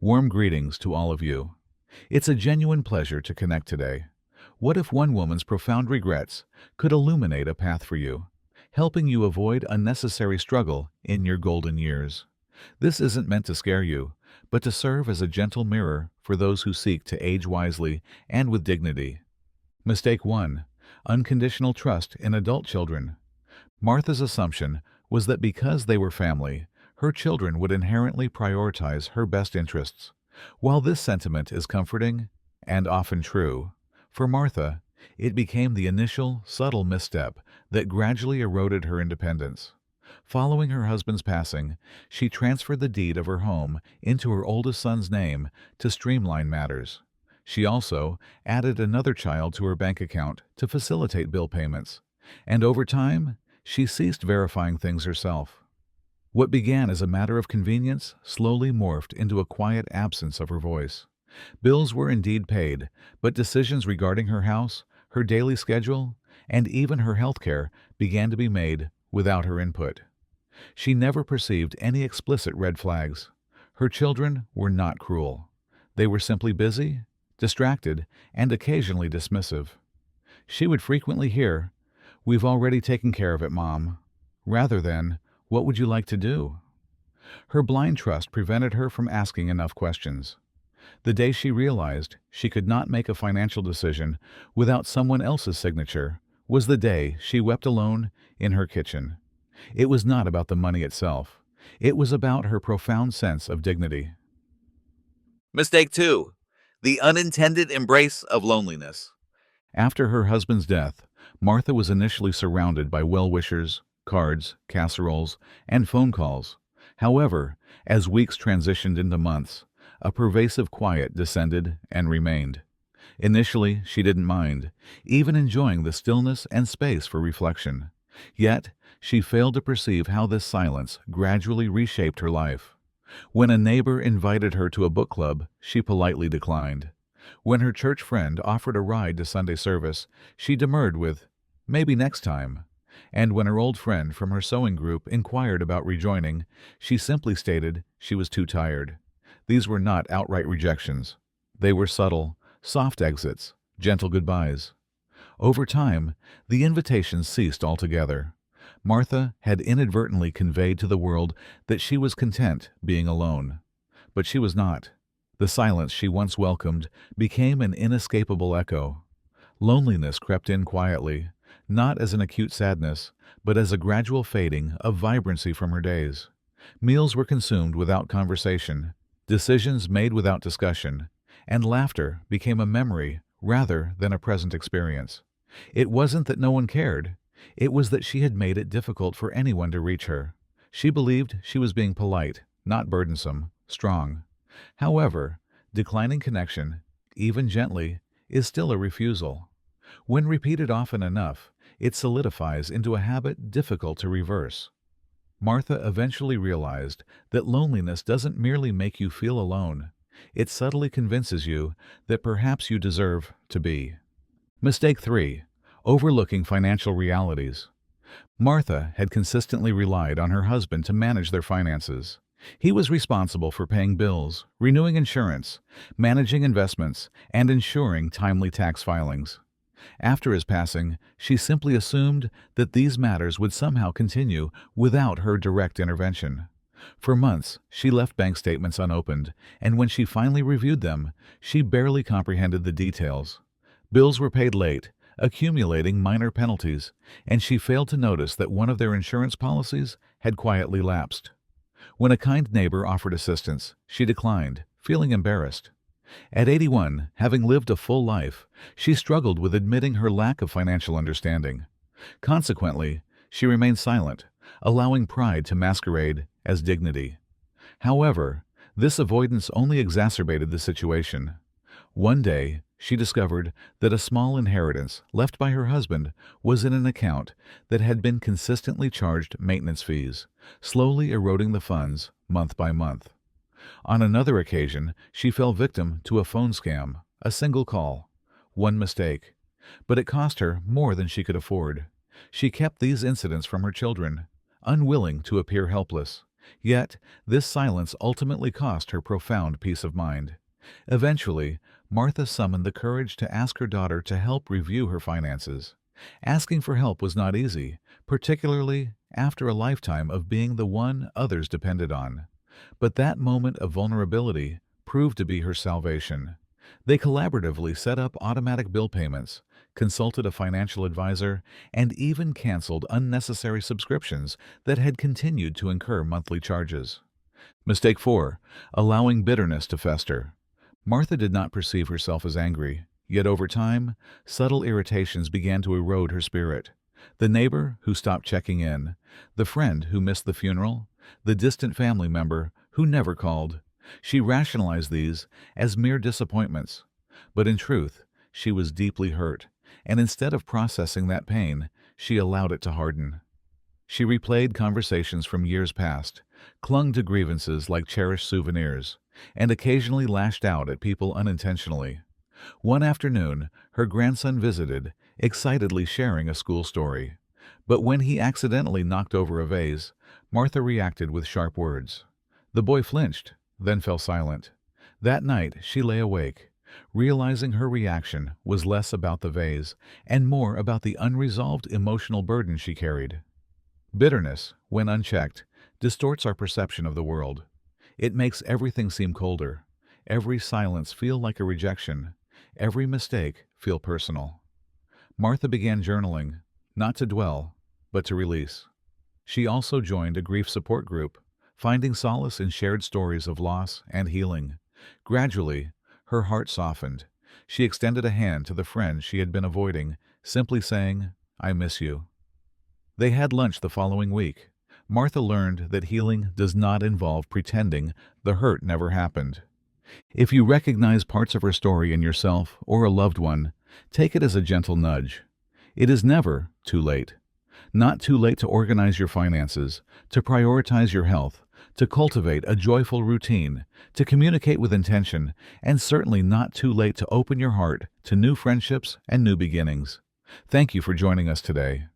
Warm greetings to all of you. It's a genuine pleasure to connect today. What if one woman's profound regrets could illuminate a path for you, helping you avoid unnecessary struggle in your golden years? This isn't meant to scare you, but to serve as a gentle mirror for those who seek to age wisely and with dignity. Mistake 1. Unconditional trust in adult children. Martha's assumption was that because they were family, her children would inherently prioritize her best interests. While this sentiment is comforting and often true, for Martha, it became the initial, subtle misstep that gradually eroded her independence. Following her husband's passing, she transferred the deed of her home into her oldest son's name to streamline matters. She also added another child to her bank account to facilitate bill payments, and over time, she ceased verifying things herself. What began as a matter of convenience slowly morphed into a quiet absence of her voice. Bills were indeed paid, but decisions regarding her house, her daily schedule, and even her health care began to be made without her input. She never perceived any explicit red flags. Her children were not cruel. They were simply busy, distracted, and occasionally dismissive. She would frequently hear, "We've already taken care of it, Mom," rather than, "What would you like to do?" Her blind trust prevented her from asking enough questions. The day she realized she could not make a financial decision without someone else's signature was the day she wept alone in her kitchen. It was not about the money itself. It was about her profound sense of dignity. Mistake 2. The unintended embrace of loneliness. After her husband's death, Martha was initially surrounded by well-wishers, cards, casseroles, and phone calls. However, as weeks transitioned into months, a pervasive quiet descended and remained. Initially, she didn't mind, even enjoying the stillness and space for reflection. Yet, she failed to perceive how this silence gradually reshaped her life. When a neighbor invited her to a book club, she politely declined. When her church friend offered a ride to Sunday service, she demurred with, "Maybe next time." And when her old friend from her sewing group inquired about rejoining, she simply stated she was too tired. These were not outright rejections. They were subtle, soft exits, gentle goodbyes. Over time, the invitations ceased altogether. Martha had inadvertently conveyed to the world that she was content being alone. But she was not. The silence she once welcomed became an inescapable echo. Loneliness crept in quietly, not as an acute sadness, but as a gradual fading of vibrancy from her days. Meals were consumed without conversation, decisions made without discussion, and laughter became a memory rather than a present experience. It wasn't that no one cared. It was that she had made it difficult for anyone to reach her. She believed she was being polite, not burdensome, strong. However, declining connection, even gently, is still a refusal. When repeated often enough, it solidifies into a habit difficult to reverse. Martha eventually realized that loneliness doesn't merely make you feel alone. It subtly convinces you that perhaps you deserve to be. Mistake 3. Overlooking financial realities. Martha had consistently relied on her husband to manage their finances. He was responsible for paying bills, renewing insurance, managing investments, and ensuring timely tax filings. After his passing, she simply assumed that these matters would somehow continue without her direct intervention. For months, she left bank statements unopened, and when she finally reviewed them, she barely comprehended the details. Bills were paid late, accumulating minor penalties, and she failed to notice that one of their insurance policies had quietly lapsed. When a kind neighbor offered assistance, she declined, feeling embarrassed. At 81, having lived a full life, she struggled with admitting her lack of financial understanding. Consequently, she remained silent, allowing pride to masquerade as dignity. However, this avoidance only exacerbated the situation. One day, she discovered that a small inheritance left by her husband was in an account that had been consistently charged maintenance fees, slowly eroding the funds month by month. On another occasion, she fell victim to a phone scam, a single call, one mistake. But it cost her more than she could afford. She kept these incidents from her children, unwilling to appear helpless. Yet, this silence ultimately cost her profound peace of mind. Eventually, Martha summoned the courage to ask her daughter to help review her finances. Asking for help was not easy, particularly after a lifetime of being the one others depended on. But that moment of vulnerability proved to be her salvation. They collaboratively set up automatic bill payments, consulted a financial advisor, and even canceled unnecessary subscriptions that had continued to incur monthly charges. Mistake 4. Allowing bitterness to fester. Martha did not perceive herself as angry, yet over time, subtle irritations began to erode her spirit. The neighbor who stopped checking in, the friend who missed the funeral, the distant family member who never called. She rationalized these as mere disappointments. But in truth, she was deeply hurt, and instead of processing that pain, she allowed it to harden. She replayed conversations from years past, clung to grievances like cherished souvenirs, and occasionally lashed out at people unintentionally. One afternoon, her grandson visited, excitedly sharing a school story. But when he accidentally knocked over a vase, Martha reacted with sharp words. The boy flinched, then fell silent. That night she lay awake, realizing her reaction was less about the vase and more about the unresolved emotional burden she carried. Bitterness, when unchecked, distorts our perception of the world. It makes everything seem colder, every silence feel like a rejection, every mistake feel personal. Martha began journaling, not to dwell, but to release. She also joined a grief support group, finding solace in shared stories of loss and healing. Gradually, her heart softened. She extended a hand to the friend she had been avoiding, simply saying, "I miss you." They had lunch the following week. Martha learned that healing does not involve pretending the hurt never happened. If you recognize parts of her story in yourself or a loved one, take it as a gentle nudge. It is never too late. Not too late to organize your finances, to prioritize your health, to cultivate a joyful routine, to communicate with intention, and certainly not too late to open your heart to new friendships and new beginnings. Thank you for joining us today.